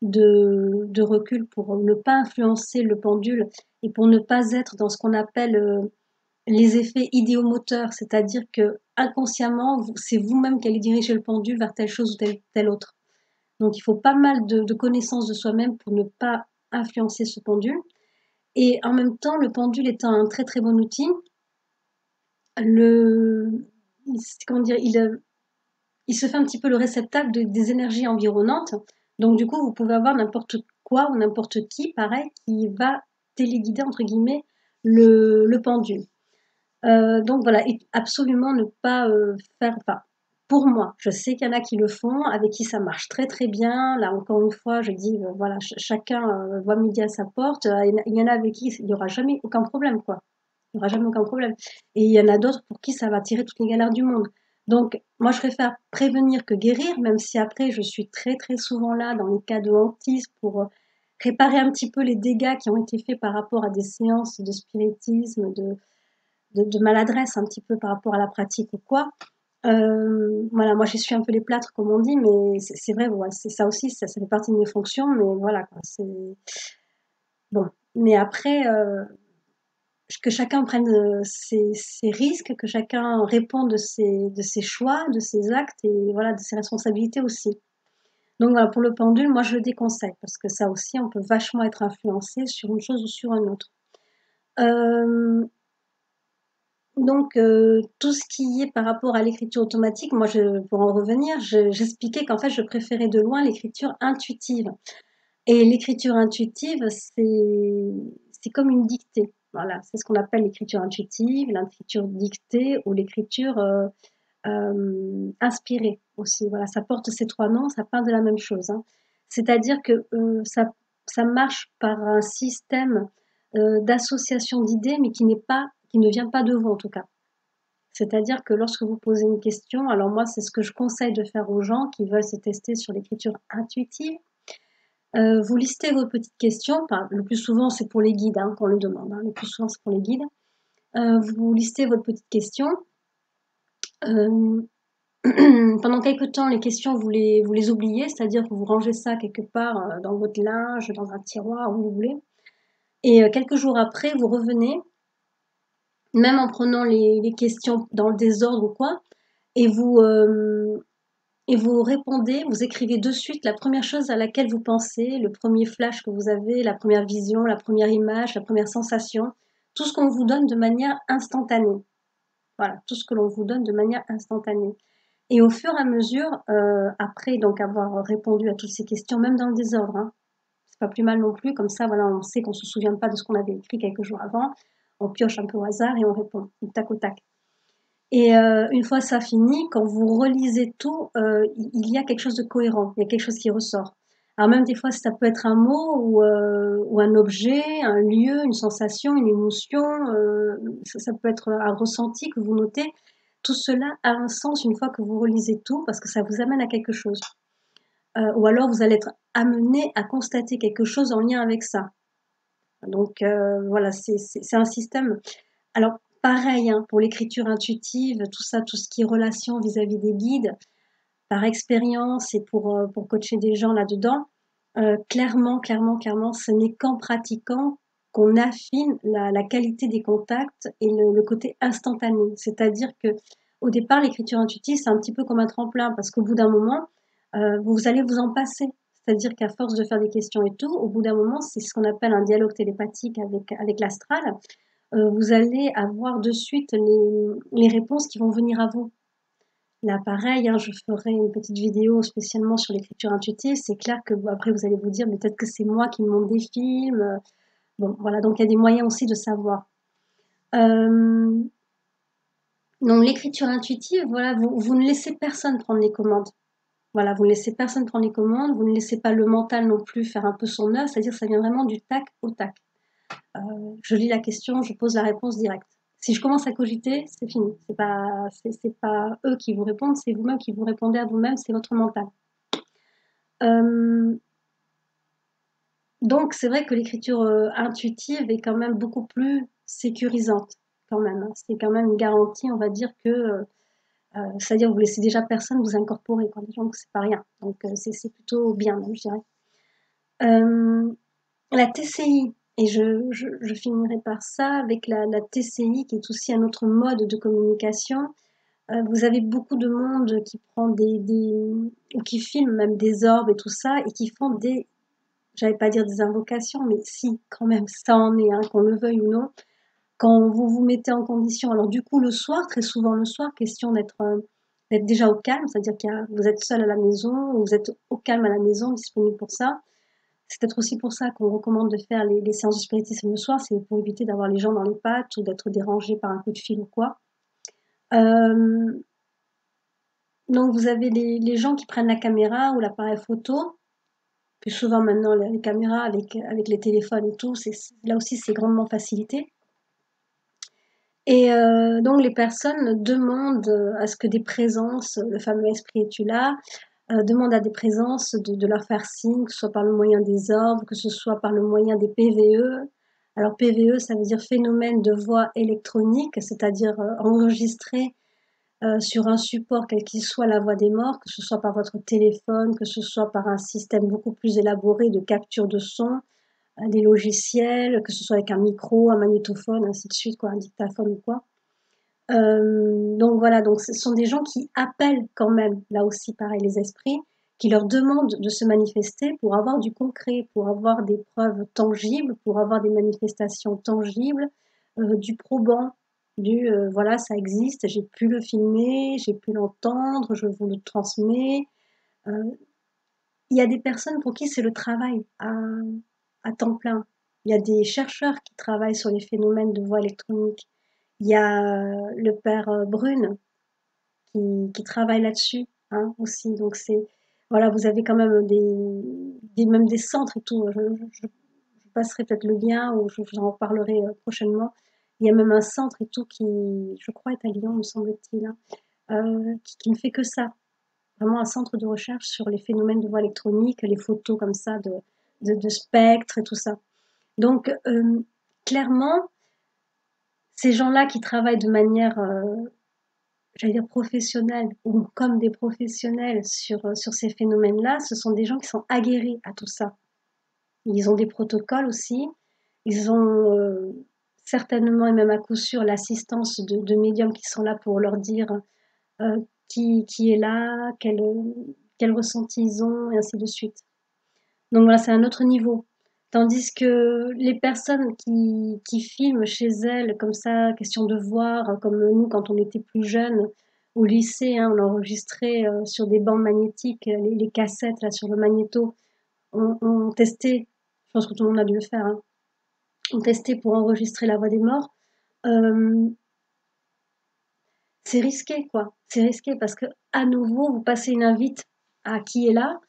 de recul pour ne pas influencer le pendule et pour ne pas être dans ce qu'on appelle les effets idéomoteurs, c'est-à-dire que inconsciemment, c'est vous-même qui allez diriger le pendule vers telle chose ou telle autre. Donc il faut pas mal de connaissances de soi-même pour ne pas influencer ce pendule. Et en même temps, le pendule étant un très très bon outil, le, comment dire, il se fait un petit peu le réceptacle des énergies environnantes. Donc du coup, vous pouvez avoir n'importe quoi ou n'importe qui, pareil, qui va téléguider, entre guillemets, le pendule. Donc voilà, et absolument ne pas faire. Enfin, pour moi, je sais qu'il y en a qui le font, avec qui ça marche très très bien. Là, encore une fois, je dis, voilà, chacun voit midi à sa porte. Il y en a avec qui il n'y aura jamais aucun problème, quoi. Il n'y aura jamais aucun problème. Et il y en a d'autres pour qui ça va tirer toutes les galères du monde. Donc, moi, je préfère prévenir que guérir, même si après, je suis très très souvent là dans les cas de hantise pour réparer un petit peu les dégâts qui ont été faits par rapport à des séances de spiritisme, de maladresse un petit peu par rapport à la pratique ou quoi. Voilà, moi j'essuie un peu les plâtres comme on dit, mais c'est vrai, ouais, c'est ça aussi, ça fait partie de mes fonctions, mais voilà, quoi, c'est bon. Mais après, que chacun prenne ses risques, que chacun réponde de ses choix, de ses actes et voilà, de ses responsabilités aussi. Donc voilà, pour le pendule, moi je le déconseille parce que ça aussi, on peut vachement être influencé sur une chose ou sur une autre. Donc, tout ce qui est par rapport à l'écriture automatique, moi, pour en revenir, j'expliquais qu'en fait, je préférais de loin l'écriture intuitive. Et l'écriture intuitive, c'est comme une dictée. Voilà, c'est ce qu'on appelle l'écriture intuitive, l'écriture dictée ou l'écriture inspirée aussi. Voilà, ça porte ces trois noms, ça parle de la même chose, hein. C'est-à-dire que ça marche par un système d'association d'idées, mais qui ne vient pas de vous en tout cas. C'est-à-dire que lorsque vous posez une question, alors moi, c'est ce que je conseille de faire aux gens qui veulent se tester sur l'écriture intuitive. Vous listez vos petites questions, enfin, le plus souvent c'est pour les guides qu'on le demande, le plus souvent c'est pour les guides. Vous listez votre petite question. Pendant quelques temps, les questions, vous les oubliez, c'est-à-dire que vous rangez ça quelque part dans votre linge, dans un tiroir, où vous voulez. Et quelques jours après, vous revenez, même en prenant les questions dans le désordre ou quoi, et vous répondez, vous écrivez de suite la première chose à laquelle vous pensez, le premier flash que vous avez, la première vision, la première image, la première sensation, tout ce qu'on vous donne de manière instantanée. Voilà, tout ce que l'on vous donne de manière instantanée. Et au fur et à mesure, après donc avoir répondu à toutes ces questions, même dans le désordre, c'est pas plus mal non plus, comme ça, voilà, on sait qu'on se souvient pas de ce qu'on avait écrit quelques jours avant, on pioche un peu au hasard et on répond, tac au tac. Et une fois ça fini, quand vous relisez tout, il y a quelque chose de cohérent, il y a quelque chose qui ressort. Alors même des fois, ça peut être un mot ou un objet, un lieu, une sensation, une émotion, ça peut être un ressenti que vous notez. Tout cela a un sens une fois que vous relisez tout, parce que ça vous amène à quelque chose. Ou alors vous allez être amené à constater quelque chose en lien avec ça. Donc voilà, c'est un système. Alors pareil, hein, pour l'écriture intuitive, tout ça, tout ce qui est relation vis-à-vis des guides, par expérience et pour coacher des gens là-dedans, clairement, ce n'est qu'en pratiquant qu'on affine la qualité des contacts et le côté instantané. C'est-à-dire que au départ, l'écriture intuitive, c'est un petit peu comme un tremplin, parce qu'au bout d'un moment, vous allez vous en passer. C'est-à-dire qu'à force de faire des questions et tout, au bout d'un moment, c'est ce qu'on appelle un dialogue télépathique avec l'astral. Vous allez avoir de suite les réponses qui vont venir à vous. Là, pareil, hein, je ferai une petite vidéo spécialement sur l'écriture intuitive. C'est clair que après, vous allez vous dire, mais peut-être que c'est moi qui me monte des films. Bon, voilà, donc il y a des moyens aussi de savoir. Donc l'écriture intuitive, voilà, vous ne laissez personne prendre les commandes. Voilà, vous ne laissez personne prendre les commandes, vous ne laissez pas le mental non plus faire un peu son œuvre, c'est-à-dire que ça vient vraiment du tac au tac. Je lis la question, je pose la réponse directe. Si je commence à cogiter, c'est fini. C'est pas eux qui vous répondent, c'est vous-même qui vous répondez à vous-même, c'est votre mental. Donc c'est vrai que l'écriture intuitive est quand même beaucoup plus sécurisante, quand même, hein. C'est quand même une garantie, on va dire que, c'est-à-dire vous laissez déjà personne vous incorporer, quoi. Donc c'est pas rien. Donc c'est plutôt bien, même, je dirais. La TCI, et je finirai par ça, avec la TCI qui est aussi un autre mode de communication. Vous avez beaucoup de monde qui prend ou qui filme même des orbes et tout ça, et qui font j'allais pas dire des invocations, mais si, quand même, ça en est, hein, qu'on le veuille ou non. Quand vous vous mettez en condition, alors du coup le soir, très souvent le soir, question d'être déjà au calme, c'est-à-dire vous êtes seul à la maison, ou vous êtes au calme à la maison, disponible pour ça. C'est peut-être aussi pour ça qu'on recommande de faire les séances de spiritisme le soir, c'est pour éviter d'avoir les gens dans les pattes ou d'être dérangé par un coup de fil ou quoi. Donc vous avez les gens qui prennent la caméra ou l'appareil photo. Plus souvent maintenant, les caméras avec les téléphones et tout, là aussi c'est grandement facilité. Et donc les personnes demandent à ce que des présences, le fameux esprit es-tu là, demandent à des présences de leur faire signe, que ce soit par le moyen des orbes, que ce soit par le moyen des PVE. Alors PVE, ça veut dire phénomène de voix électronique, c'est-à-dire enregistré sur un support quel qu'il soit la voix des morts, que ce soit par votre téléphone, que ce soit par un système beaucoup plus élaboré de capture de son, des logiciels, que ce soit avec un micro, un magnétophone, ainsi de suite, quoi, un dictaphone ou quoi. Donc voilà, donc ce sont des gens qui appellent quand même, là aussi pareil, les esprits, qui leur demandent de se manifester pour avoir du concret, pour avoir des preuves tangibles, pour avoir des manifestations tangibles, du probant, voilà, ça existe, j'ai pu le filmer, j'ai pu l'entendre, je vous le transmets. Il y a des personnes pour qui c'est le travail à temps plein. Il y a des chercheurs qui travaillent sur les phénomènes de voix électronique. Il y a le père Brune qui travaille là-dessus, hein, aussi. Donc voilà, vous avez quand même même des centres et tout. Je passerai peut-être le lien ou je vous en reparlerai prochainement. Il y a même un centre et tout qui, je crois, est à Lyon, me semble-t-il, hein, qui ne fait que ça. Vraiment un centre de recherche sur les phénomènes de voix électronique, les photos comme ça de spectres et tout ça. Donc, clairement, ces gens-là qui travaillent de manière, j'allais dire professionnelle, ou comme des professionnels sur ces phénomènes-là, ce sont des gens qui sont aguerris à tout ça. Ils ont des protocoles aussi, ils ont certainement et même à coup sûr l'assistance de médiums qui sont là pour leur dire qui est là, quel ressenti ils ont, et ainsi de suite. Donc voilà, c'est un autre niveau. Tandis que les personnes qui filment chez elles, comme ça, question de voir, comme nous quand on était plus jeunes, au lycée, hein, on enregistrait sur des bandes magnétiques les cassettes là, sur le magnéto. On testait pense que tout le monde a dû le faire, hein, ont testé pour enregistrer la voix des morts. C'est risqué, quoi. C'est risqué parce que à nouveau, vous passez une invite à qui est là,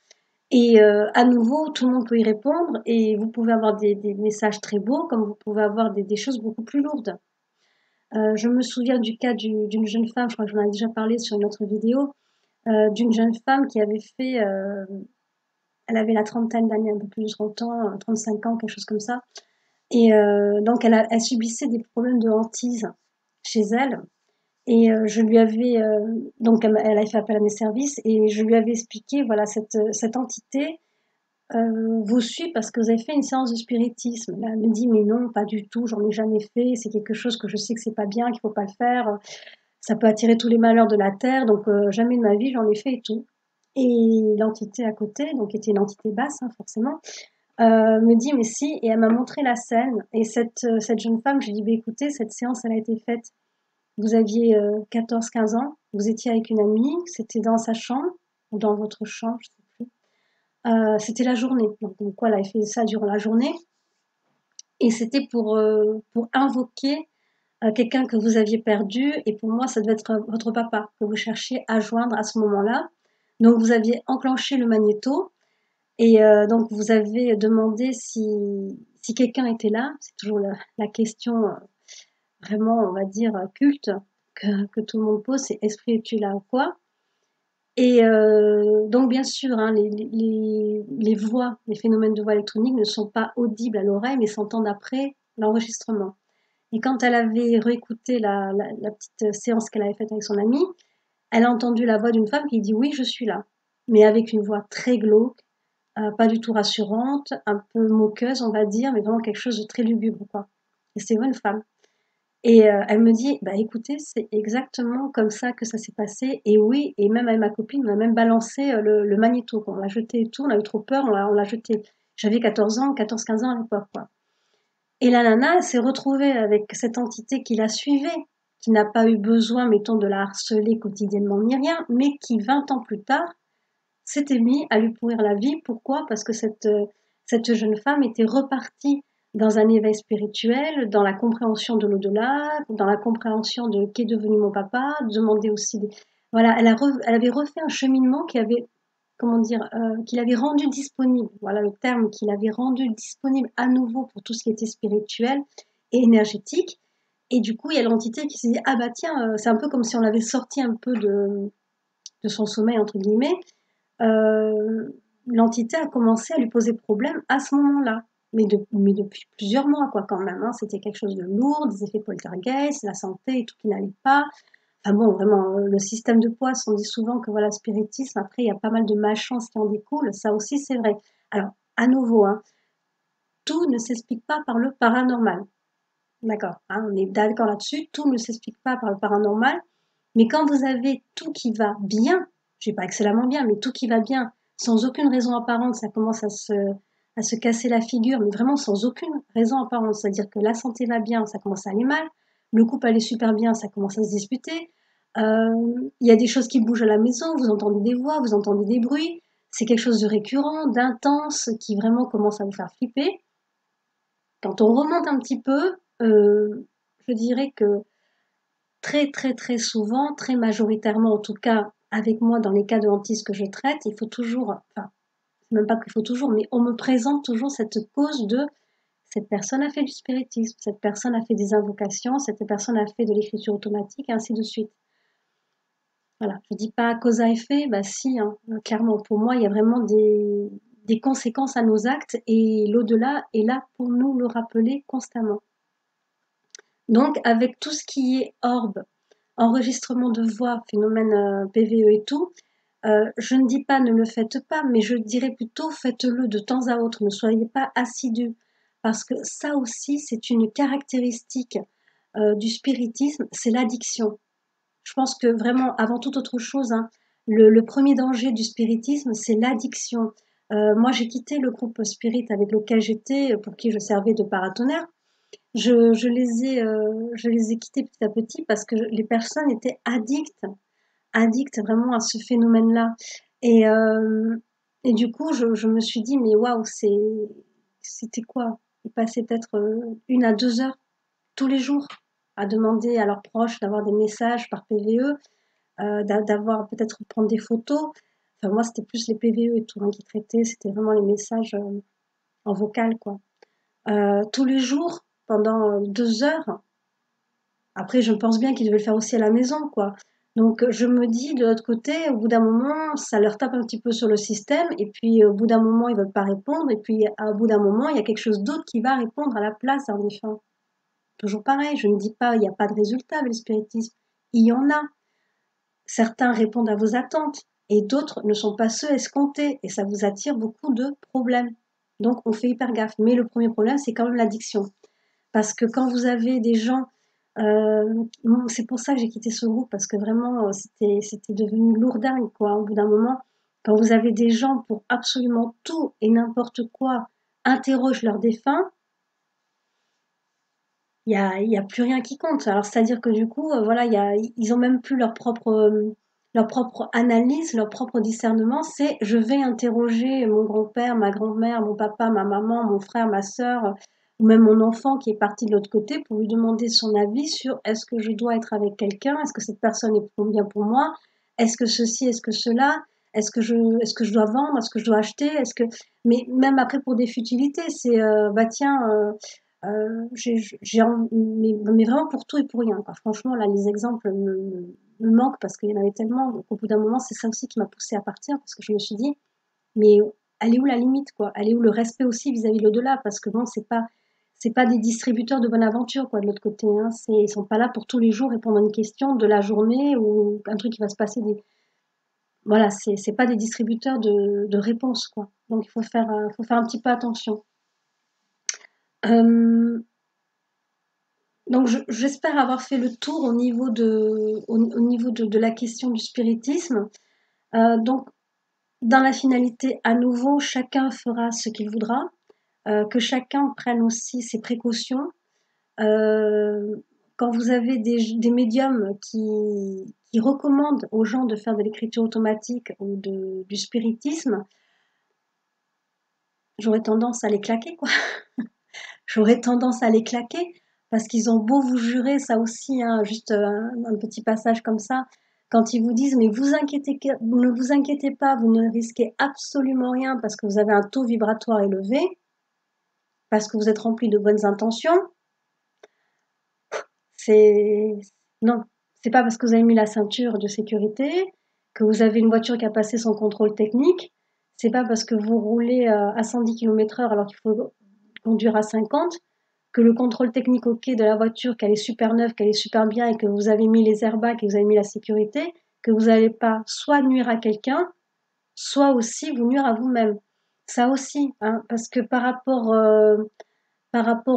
et à nouveau, tout le monde peut y répondre, et vous pouvez avoir des messages très beaux, comme vous pouvez avoir des choses beaucoup plus lourdes. Je me souviens du cas d'une jeune femme, je crois que j'en avais déjà parlé sur une autre vidéo, d'une jeune femme qui avait fait, elle avait la trentaine d'années, un peu plus de 30 ans, 35 ans, quelque chose comme ça. Et donc elle subissait des problèmes de hantise chez elle. Et je lui avais, donc elle avait fait appel à mes services, et je lui avais expliqué, voilà, cette entité vous suit parce que vous avez fait une séance de spiritisme. Là, elle me dit, mais non, pas du tout, j'en ai jamais fait, c'est quelque chose que je sais que c'est pas bien, qu'il faut pas le faire, ça peut attirer tous les malheurs de la terre, donc jamais de ma vie j'en ai fait et tout. Et l'entité à côté, donc qui était une entité basse, hein, forcément, me dit, mais si, et elle m'a montré la scène. Et cette jeune femme, je lui ai dit, bah, écoutez, cette séance, elle a été faite, vous aviez 14-15 ans, vous étiez avec une amie, c'était dans sa chambre, ou dans votre chambre, je sais plus. C'était la journée. Donc voilà, elle fait ça durant la journée. Et c'était pour invoquer quelqu'un que vous aviez perdu. Et pour moi, ça devait être votre papa que vous cherchiez à joindre à ce moment-là. Donc vous aviez enclenché le magnéto. Et donc vous avez demandé si quelqu'un était là. C'est toujours la question vraiment, on va dire, culte que tout le monde pose, c'est esprit es-tu là ou quoi? Et donc bien sûr, hein, les voix, les phénomènes de voix électroniques ne sont pas audibles à l'oreille, mais s'entendent après l'enregistrement. Et quand elle avait réécouté la petite séance qu'elle avait faite avec son amie, elle a entendu la voix d'une femme qui dit oui, je suis là, mais avec une voix très glauque, pas du tout rassurante, un peu moqueuse, on va dire, mais vraiment quelque chose de très lugubre, quoi. Et c'est une femme. Et elle me dit, bah écoutez, c'est exactement comme ça que ça s'est passé. Et oui, et même avec ma copine, on a même balancé le magnéto, quoi. On l'a jeté et tout, on a eu trop peur, on l'a jeté. J'avais 14 ans, 14-15 ans à l'époque, quoi. Et la nana, elle s'est retrouvée avec cette entité qui la suivait, qui n'a pas eu besoin, mettons, de la harceler quotidiennement ni rien, mais qui, 20 ans plus tard, s'était mis à lui pourrir la vie. Pourquoi? Parce que cette jeune femme était repartie dans un éveil spirituel, dans la compréhension de l'au-delà, dans la compréhension de qu'est devenu mon papa, demander aussi des... Voilà, elle avait refait un cheminement qui avait, comment dire, qu'il avait rendu disponible, voilà le terme, qu'il avait rendu disponible à nouveau pour tout ce qui était spirituel et énergétique. Et du coup, il y a l'entité qui s'est dit, ah bah tiens, c'est un peu comme si on l'avait sorti un peu de son sommeil, entre guillemets, l'entité a commencé à lui poser problème à ce moment-là. Mais depuis plusieurs mois, quoi, quand même. Hein. C'était quelque chose de lourd, des effets poltergeist, la santé et tout qui n'allait pas. Enfin bon, vraiment, le système de poisse, on dit souvent que voilà, spiritisme, après, il y a pas mal de malchance qui en découle. Ça aussi, c'est vrai. Alors, à nouveau, hein, tout ne s'explique pas par le paranormal. D'accord, hein, on est d'accord là-dessus. Tout ne s'explique pas par le paranormal. Mais quand vous avez tout qui va bien, je dis pas excellemment bien, mais tout qui va bien, sans aucune raison apparente, ça commence à se casser la figure, mais vraiment sans aucune raison apparente. C'est-à-dire que la santé va bien, ça commence à aller mal. Le couple allait super bien, ça commence à se disputer. Il y a des choses qui bougent à la maison, vous entendez des voix, vous entendez des bruits. C'est quelque chose de récurrent, d'intense, qui vraiment commence à vous faire flipper. Quand on remonte un petit peu, je dirais que très très très souvent, très majoritairement en tout cas, avec moi dans les cas de hantise que je traite, il faut toujours, enfin, c'est même pas qu'il faut toujours, mais on me présente toujours cette cause de cette personne a fait du spiritisme, cette personne a fait des invocations, cette personne a fait de l'écriture automatique, et ainsi de suite. Voilà, je dis pas cause à effet, bah si, hein, clairement, pour moi, il y a vraiment des conséquences à nos actes, et l'au-delà est là pour nous le rappeler constamment. Donc, avec tout ce qui est orbe, enregistrement de voix, phénomène PVE et tout, je ne dis pas ne le faites pas, mais je dirais plutôt faites-le de temps à autre, ne soyez pas assidus, parce que ça aussi, c'est une caractéristique du spiritisme, c'est l'addiction. Je pense que vraiment, avant toute autre chose, hein, le premier danger du spiritisme, c'est l'addiction. Moi, j'ai quitté le groupe Spirit avec lequel j'étais, pour qui je servais de paratonnerre. Je les ai quittés petit à petit parce que les personnes étaient addictes vraiment à ce phénomène-là. Et, euh, et du coup, je me suis dit, mais waouh, c'était quoi? Ils passaient peut-être 1 à 2 heures tous les jours à demander à leurs proches d'avoir des messages par PVE, d'avoir peut-être prendre des photos. Enfin, moi, c'était plus les PVE et tout hein, qui traitaient, c'était vraiment les messages en vocal, quoi. Tous les jours, pendant 2 heures. Après, je pense bien qu'ils devaient le faire aussi à la maison, quoi. Donc, je me dis, de l'autre côté, au bout d'un moment, ça leur tape un petit peu sur le système, et puis au bout d'un moment, ils veulent pas répondre, et puis au bout d'un moment, il y a quelque chose d'autre qui va répondre à la place d'un défunt. Toujours pareil, je ne dis pas, il n'y a pas de résultat avec le spiritisme. Il y en a. Certains répondent à vos attentes, et d'autres ne sont pas ceux escomptés, et ça vous attire beaucoup de problèmes. Donc, on fait hyper gaffe. Mais le premier problème, c'est quand même l'addiction. Parce que quand vous avez des gens, c'est pour ça que j'ai quitté ce groupe, parce que vraiment, c'était devenu lourdingue, quoi, au bout d'un moment. Quand vous avez des gens pour absolument tout et n'importe quoi interrogent leurs défunts, il y a plus rien qui compte. Alors c'est-à-dire que du coup, voilà, ils ont même plus leur propre analyse, leur propre discernement. C'est je vais interroger mon grand-père, ma grand-mère, mon papa, ma maman, mon frère, ma sœur, ou même mon enfant qui est parti de l'autre côté pour lui demander son avis sur est-ce que je dois être avec quelqu'un, est-ce que cette personne est bien pour moi, est-ce que ceci, est-ce que cela, est-ce que je dois vendre, est-ce que je dois acheter, est-ce que, mais même après pour des futilités, c'est bah tiens. Mais vraiment pour tout et pour rien, quoi. Franchement, là, les exemples me manquent parce qu'il y en avait tellement. Donc, au bout d'un moment, c'est ça aussi qui m'a poussée à partir parce que je me suis dit, mais elle est où la limite, quoi? Elle est où le respect aussi vis-à-vis de l'au-delà? Parce que bon, c'est pas des distributeurs de bonne aventure, quoi, de l'autre côté, hein. Ils sont pas là pour tous les jours répondre à une question de la journée ou un truc qui va se passer voilà, c'est pas des distributeurs de réponses, quoi. Donc, faut faire un petit peu attention. Euh, Donc j'espère avoir fait le tour au niveau de la question du spiritisme. Donc dans la finalité, à nouveau, chacun fera ce qu'il voudra, que chacun prenne aussi ses précautions. Euh, Quand vous avez des médiums qui recommandent aux gens de faire de l'écriture automatique ou du spiritisme, j'aurais tendance à les claquer, quoi. J'aurais tendance à les claquer parce qu'ils ont beau vous jurer, ça aussi, hein, juste un petit passage comme ça, quand ils vous disent mais ne vous inquiétez pas, vous ne risquez absolument rien parce que vous avez un taux vibratoire élevé, parce que vous êtes rempli de bonnes intentions, c'est non, c'est pas parce que vous avez mis la ceinture de sécurité, que vous avez une voiture qui a passé son contrôle technique, c'est pas parce que vous roulez à 110 km/h alors qu'il faut conduire à 50 que le contrôle technique OK de la voiture, qu'elle est super neuve, qu'elle est super bien et que vous avez mis les airbags et que vous avez mis la sécurité, que vous n'allez pas soit nuire à quelqu'un, soit aussi vous nuire à vous-même. Ça aussi, hein, parce que par rapport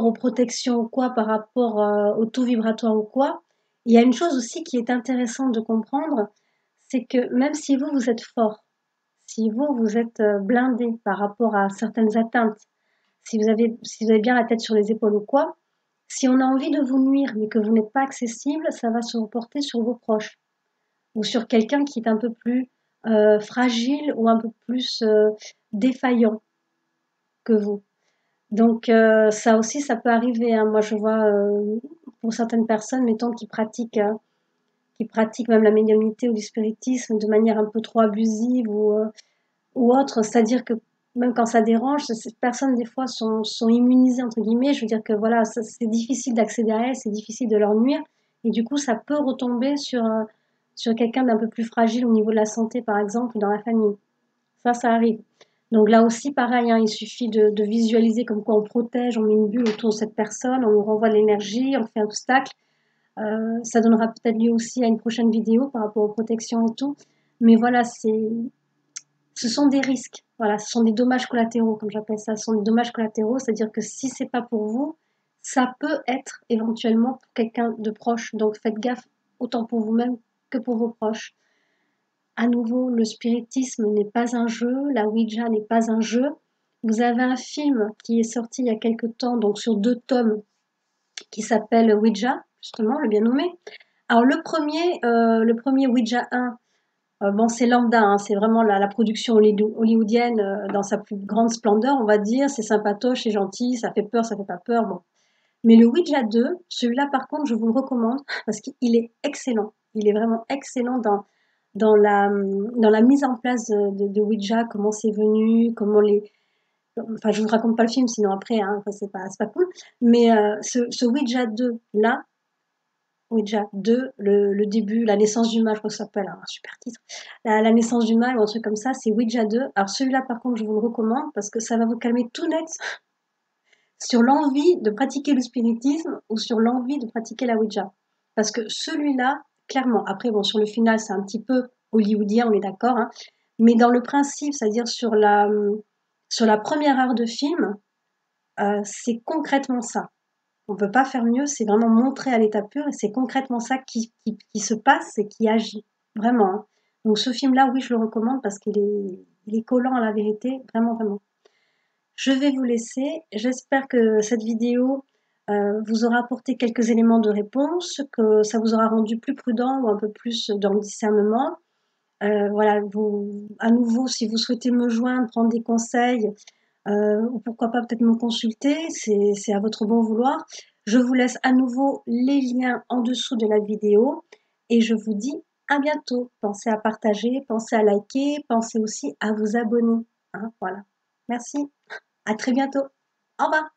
aux protections ou quoi, par rapport au taux vibratoire ou quoi, il y a une chose aussi qui est intéressante de comprendre, c'est que même si vous, vous êtes fort, si vous, vous êtes blindé par rapport à certaines atteintes, si vous avez bien la tête sur les épaules ou quoi, si on a envie de vous nuire mais que vous n'êtes pas accessible, ça va se reporter sur vos proches ou sur quelqu'un qui est un peu plus fragile ou un peu plus défaillant que vous. Donc ça aussi, ça peut arriver, hein. Moi, je vois pour certaines personnes, mettons, qui pratiquent même la médiumnité ou du spiritisme de manière un peu trop abusive ou autre, c'est-à-dire que même quand ça dérange, ces personnes des fois sont immunisées entre guillemets. Je veux dire que voilà, c'est difficile d'accéder à elles, c'est difficile de leur nuire, et du coup, ça peut retomber sur quelqu'un d'un peu plus fragile au niveau de la santé, par exemple, dans la famille. Ça arrive. Donc là aussi, pareil, hein, il suffit de visualiser comme quoi on protège, on met une bulle autour de cette personne, on lui renvoie de l'énergie, on fait un obstacle. Ça donnera peut-être lieu aussi à une prochaine vidéo par rapport aux protections et tout. Mais voilà, ce sont des risques. Voilà, ce sont des dommages collatéraux, comme j'appelle ça. Ce sont des dommages collatéraux, c'est-à-dire que si c'est pas pour vous, ça peut être éventuellement pour quelqu'un de proche. Donc faites gaffe autant pour vous-même que pour vos proches. À nouveau, le spiritisme n'est pas un jeu, la Ouija n'est pas un jeu. Vous avez un film qui est sorti il y a quelque temps, donc sur 2 tomes, qui s'appelle Ouija, justement, le bien nommé. Alors le premier Ouija 1, Bon, c'est lambda, hein, c'est vraiment la production hollywoodienne dans sa plus grande splendeur, on va dire. C'est sympatoche, c'est gentil, ça fait peur, ça fait pas peur. Bon. Mais le Ouija 2, celui-là, par contre, je vous le recommande parce qu'il est excellent. Il est vraiment excellent dans la mise en place de Ouija, comment c'est venu, comment les. Enfin, je vous raconte pas le film, sinon après, hein, enfin, c'est pas cool. Mais ce Ouija 2, là, Ouija 2, le début, la naissance du mal, je crois que ça s'appelle, un super titre. La naissance du mal ou un truc comme ça, c'est Ouija 2. Alors celui-là, par contre, je vous le recommande parce que ça va vous calmer tout net sur l'envie de pratiquer le spiritisme ou sur l'envie de pratiquer la Ouija. Parce que celui-là, clairement, après, bon, sur le final, c'est un petit peu hollywoodien, on est d'accord, hein, mais dans le principe, c'est-à-dire sur la première heure de film, c'est concrètement ça. On ne peut pas faire mieux, c'est vraiment montré à l'état pur et c'est concrètement ça qui se passe et qui agit. Vraiment, hein. Donc ce film-là, oui, je le recommande parce il est collant à la vérité, vraiment, vraiment. Je vais vous laisser. J'espère que cette vidéo vous aura apporté quelques éléments de réponse, que ça vous aura rendu plus prudent ou un peu plus dans le discernement. Voilà, à nouveau, si vous souhaitez me joindre, prendre des conseils, ou pourquoi pas peut-être me consulter, c'est à votre bon vouloir. Je vous laisse à nouveau les liens en dessous de la vidéo et je vous dis à bientôt. Pensez à partager, pensez à liker, pensez aussi à vous abonner, hein, voilà. Merci. À très bientôt. Au revoir.